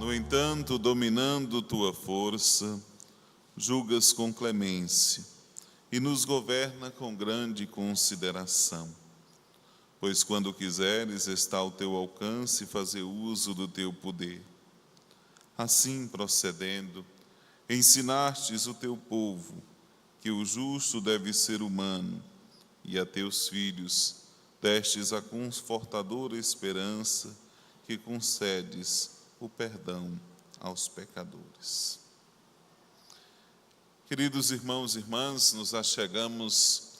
No entanto, dominando tua força, julgas com clemência e nos governa com grande consideração. Pois quando quiseres, está ao teu alcance fazer uso do teu poder. Assim procedendo, ensinastes o teu povo que o justo deve ser humano, e a teus filhos destes a confortadora esperança que concedes o perdão aos pecadores. Queridos irmãos e irmãs, nos achegamos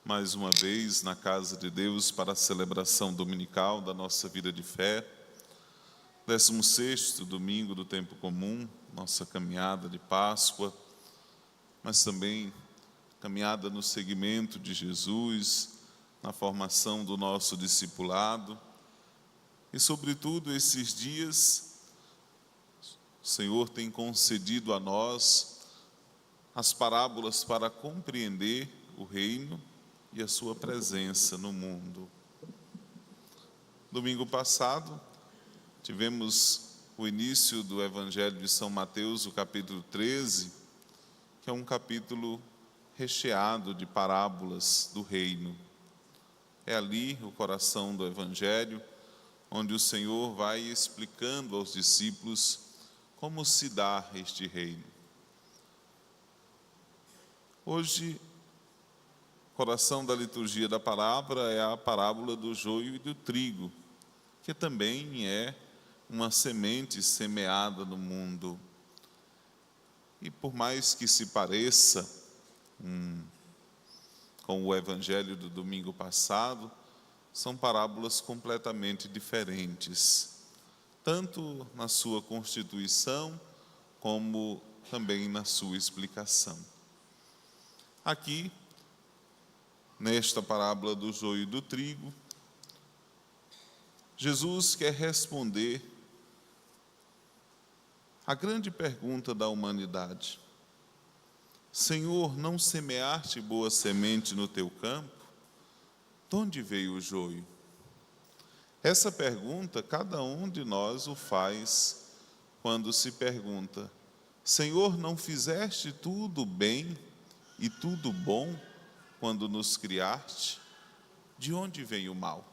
mais uma vez na casa de Deus para a celebração dominical da nossa vida de fé, 16º domingo do tempo comum, nossa caminhada de Páscoa, mas também caminhada no seguimento de Jesus, na formação do nosso discipulado. E, sobretudo, esses dias, o Senhor tem concedido a nós as parábolas para compreender o reino e a sua presença no mundo. Domingo passado, tivemos o início do Evangelho de São Mateus, o capítulo 13, que é um capítulo recheado de parábolas do reino. É ali o coração do Evangelho, onde o Senhor vai explicando aos discípulos como se dá este reino. Hoje, o coração da liturgia da palavra é a parábola do joio e do trigo, que também é uma semente semeada no mundo. E por mais que se pareça com o Evangelho do domingo passado, são parábolas completamente diferentes, tanto na sua constituição, como também na sua explicação. Aqui, nesta parábola do joio e do trigo, Jesus quer responder a grande pergunta da humanidade: Senhor, não semeaste boa semente no teu campo? De onde veio o joio? Essa pergunta cada um de nós o faz quando se pergunta: Senhor, não fizeste tudo bem e tudo bom quando nos criaste? De onde vem o mal?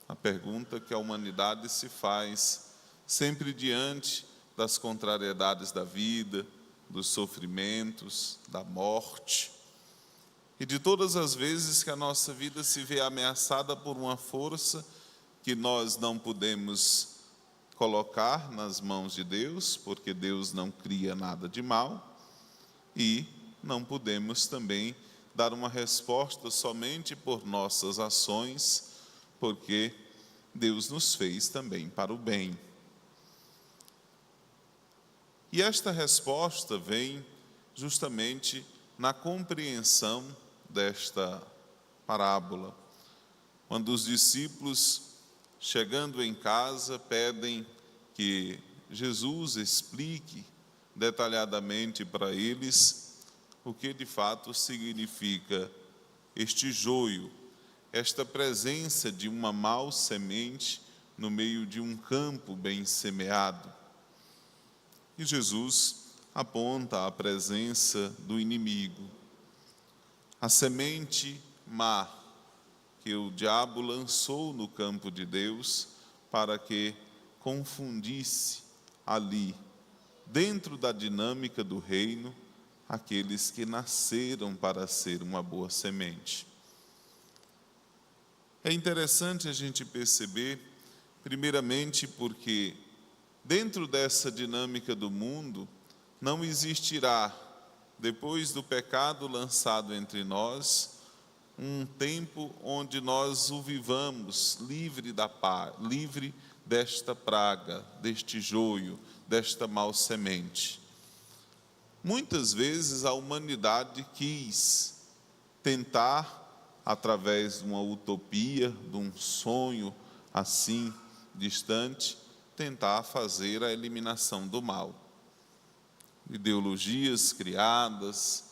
A pergunta que a humanidade se faz sempre diante das contrariedades da vida, dos sofrimentos, da morte, e de todas as vezes que a nossa vida se vê ameaçada por uma força que nós não podemos colocar nas mãos de Deus, porque Deus não cria nada de mal, e não podemos também dar uma resposta somente por nossas ações, porque Deus nos fez também para o bem. E esta resposta vem justamente na compreensão desta parábola, quando os discípulos, chegando em casa, pedem que Jesus explique detalhadamente para eles o que de fato significa este joio, esta presença de uma mau semente no meio de um campo bem semeado. E Jesus aponta a presença do inimigo, a semente má que o diabo lançou no campo de Deus para que confundisse ali, dentro da dinâmica do reino, aqueles que nasceram para ser uma boa semente. É interessante a gente perceber, primeiramente, porque dentro dessa dinâmica do mundo, não existirá, depois do pecado lançado entre nós, um tempo onde nós o vivamos livre desta praga, deste joio, desta mau semente. Muitas vezes a humanidade quis tentar, através de uma utopia, de um sonho assim distante, tentar fazer a eliminação do mal. Ideologias criadas,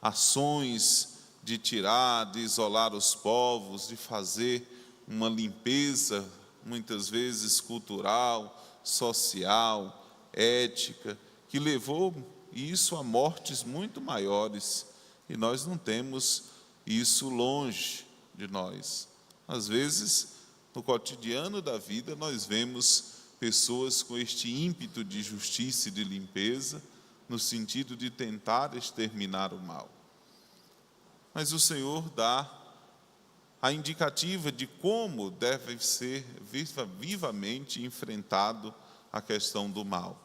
ações de tirar, de isolar os povos, de fazer uma limpeza muitas vezes cultural, social, ética, que levou isso a mortes muito maiores, e nós não temos isso longe de nós. Às vezes, no cotidiano da vida, nós vemos pessoas com este ímpeto de justiça e de limpeza, no sentido de tentar exterminar o mal. Mas o Senhor dá a indicativa de como deve ser vivamente enfrentado a questão do mal.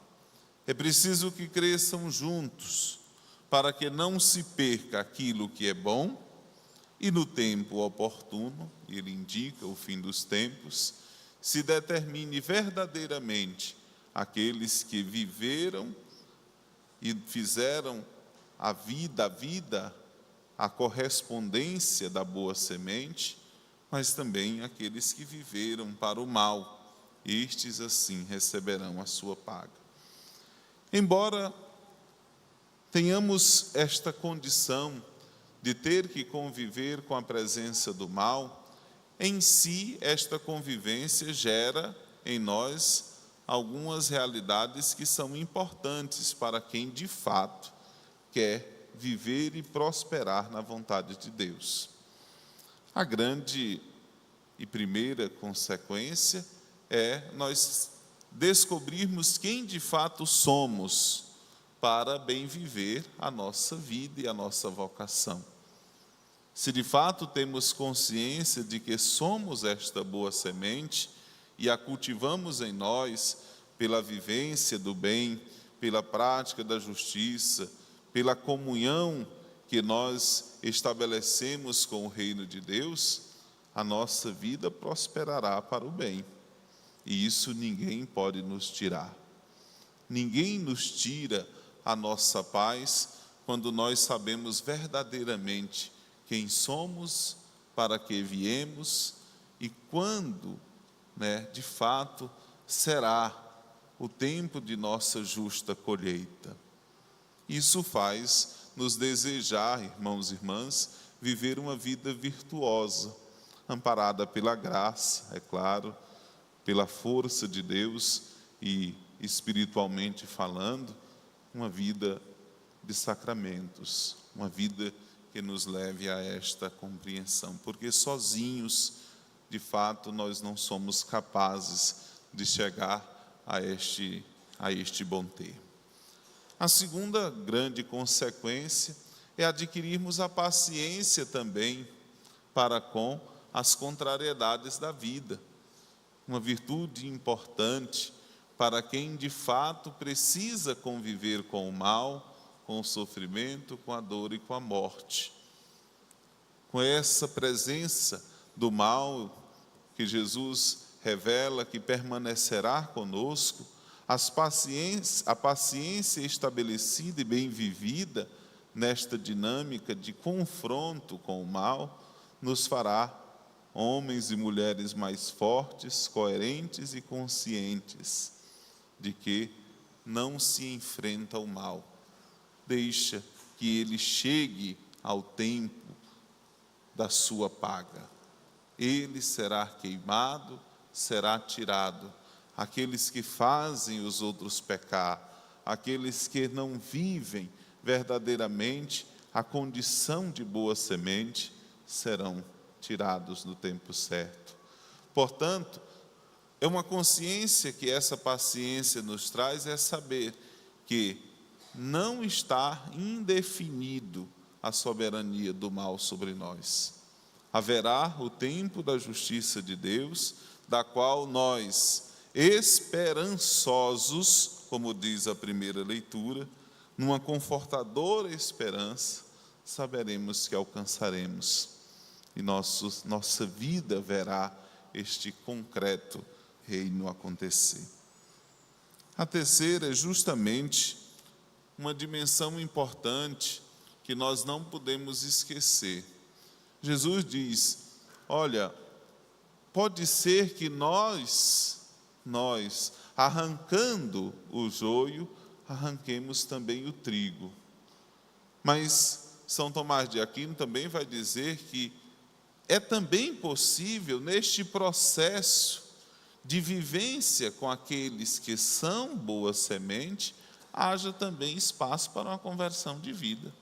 É preciso que cresçam juntos, para que não se perca aquilo que é bom, e no tempo oportuno, ele indica o fim dos tempos, se determine verdadeiramente aqueles que viveram e fizeram a vida, a correspondência da boa semente, mas também aqueles que viveram para o mal, estes assim receberão a sua paga. Embora tenhamos esta condição de ter que conviver com a presença do mal, em si esta convivência gera em nós algumas realidades que são importantes para quem de fato quer viver e prosperar na vontade de Deus. A grande e primeira consequência é nós descobrirmos quem de fato somos para bem viver a nossa vida e a nossa vocação. Se de fato temos consciência de que somos esta boa semente e a cultivamos em nós pela vivência do bem, pela prática da justiça, pela comunhão que nós estabelecemos com o reino de Deus, a nossa vida prosperará para o bem. E isso ninguém pode nos tirar. Ninguém nos tira a nossa paz quando nós sabemos verdadeiramente quem somos, para que viemos e quando, de fato, será o tempo de nossa justa colheita. Isso faz nos desejar, irmãos e irmãs, viver uma vida virtuosa, amparada pela graça, é claro, pela força de Deus e espiritualmente falando, uma vida de sacramentos, uma vida que nos leve a esta compreensão, porque sozinhos, de fato, nós não somos capazes de chegar a este bom termo. A segunda grande consequência é adquirirmos a paciência também para com as contrariedades da vida, uma virtude importante para quem de fato precisa conviver com o mal, com o sofrimento, com a dor e com a morte. Com essa presença do mal que Jesus revela que permanecerá conosco, a paciência estabelecida e bem vivida nesta dinâmica de confronto com o mal, nos fará homens e mulheres mais fortes, coerentes e conscientes de que não se enfrenta o mal. Deixa que ele chegue ao tempo da sua paga. Ele será queimado, será tirado. Aqueles que fazem os outros pecar, aqueles que não vivem verdadeiramente a condição de boa semente, serão tirados no tempo certo. Portanto, é uma consciência que essa paciência nos traz, é saber que não está indefinido a soberania do mal sobre nós. Haverá o tempo da justiça de Deus, da qual nós, esperançosos, como diz a primeira leitura, numa confortadora esperança, saberemos que alcançaremos. E nossa vida verá este concreto reino acontecer. A terceira é justamente uma dimensão importante que nós não podemos esquecer. Jesus diz: olha, pode ser que nós arrancando o joio, arranquemos também o trigo. Mas São Tomás de Aquino também vai dizer que é também possível, neste processo de vivência com aqueles que são boa semente, haja também espaço para uma conversão de vida.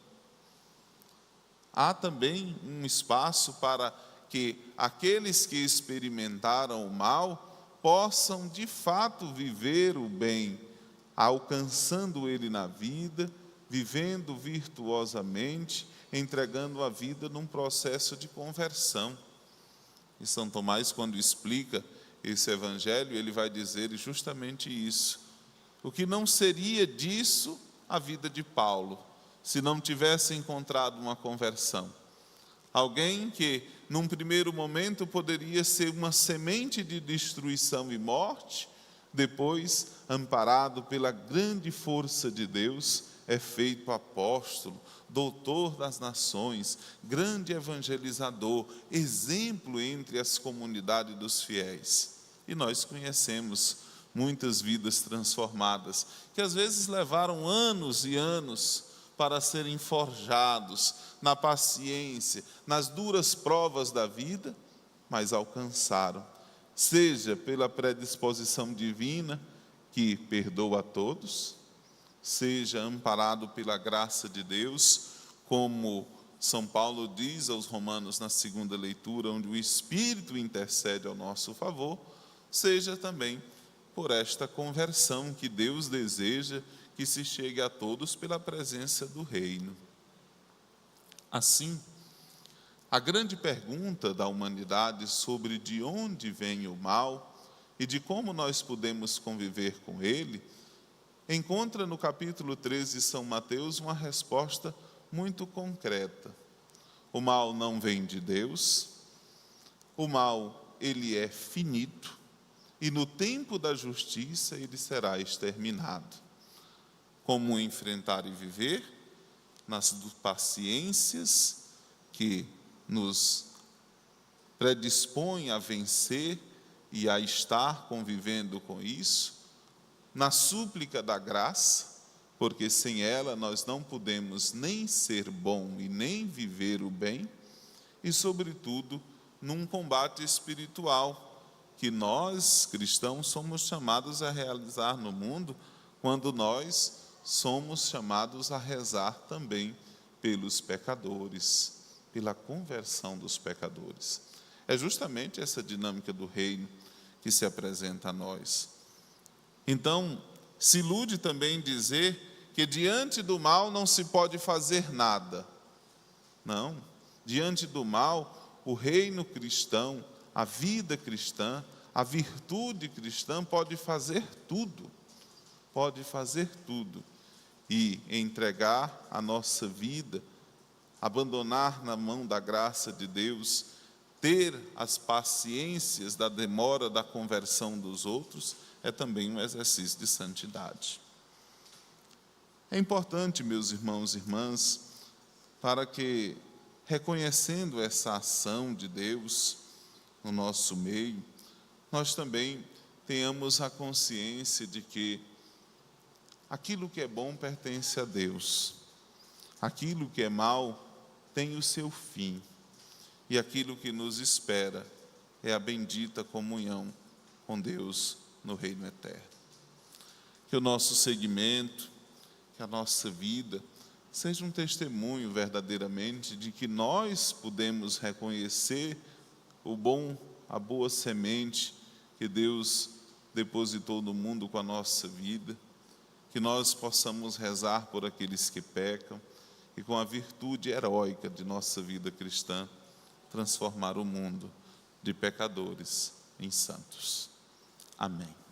Há também um espaço para que aqueles que experimentaram o mal possam de fato viver o bem, alcançando ele na vida, vivendo virtuosamente, entregando a vida num processo de conversão. E São Tomás, quando explica esse evangelho, ele vai dizer justamente isso. O que não seria disso a vida de Paulo, se não tivesse encontrado uma conversão? Alguém que, num primeiro momento, poderia ser uma semente de destruição e morte, depois, amparado pela grande força de Deus, é feito apóstolo, doutor das nações, grande evangelizador, exemplo entre as comunidades dos fiéis. E nós conhecemos muitas vidas transformadas, que às vezes levaram anos e anos para serem forjados na paciência, nas duras provas da vida, mas alcançaram, seja pela predisposição divina, que perdoa a todos, seja amparado pela graça de Deus, como São Paulo diz aos Romanos na segunda leitura, onde o Espírito intercede ao nosso favor, seja também por esta conversão que Deus deseja que se chegue a todos pela presença do reino. Assim, a grande pergunta da humanidade sobre de onde vem o mal e de como nós podemos conviver com ele, encontra no capítulo 13 de São Mateus uma resposta muito concreta. O mal não vem de Deus, o mal ele é finito e no tempo da justiça ele será exterminado. Como enfrentar e viver? Nas paciências que nos predispõem a vencer e a estar convivendo com isso, na súplica da graça, porque sem ela nós não podemos nem ser bom e nem viver o bem, e sobretudo num combate espiritual que nós cristãos somos chamados a realizar no mundo, quando nós somos chamados a rezar também pelos pecadores, pela conversão dos pecadores. É justamente essa dinâmica do reino que se apresenta a nós. Então, se ilude também dizer que diante do mal não se pode fazer nada. Não, diante do mal, o reino cristão, a vida cristã, a virtude cristã pode fazer tudo. Pode fazer tudo. E entregar a nossa vida, abandonar na mão da graça de Deus, ter as paciências da demora da conversão dos outros, é também um exercício de santidade. É importante, meus irmãos e irmãs, para que, reconhecendo essa ação de Deus no nosso meio, nós também tenhamos a consciência de que aquilo que é bom pertence a Deus, aquilo que é mal tem o seu fim, e aquilo que nos espera é a bendita comunhão com Deus no reino eterno. Que o nosso seguimento, que a nossa vida seja um testemunho verdadeiramente de que nós podemos reconhecer o bom, a boa semente que Deus depositou no mundo com a nossa vida, que nós possamos rezar por aqueles que pecam e com a virtude heróica de nossa vida cristã transformar o mundo de pecadores em santos. Amém.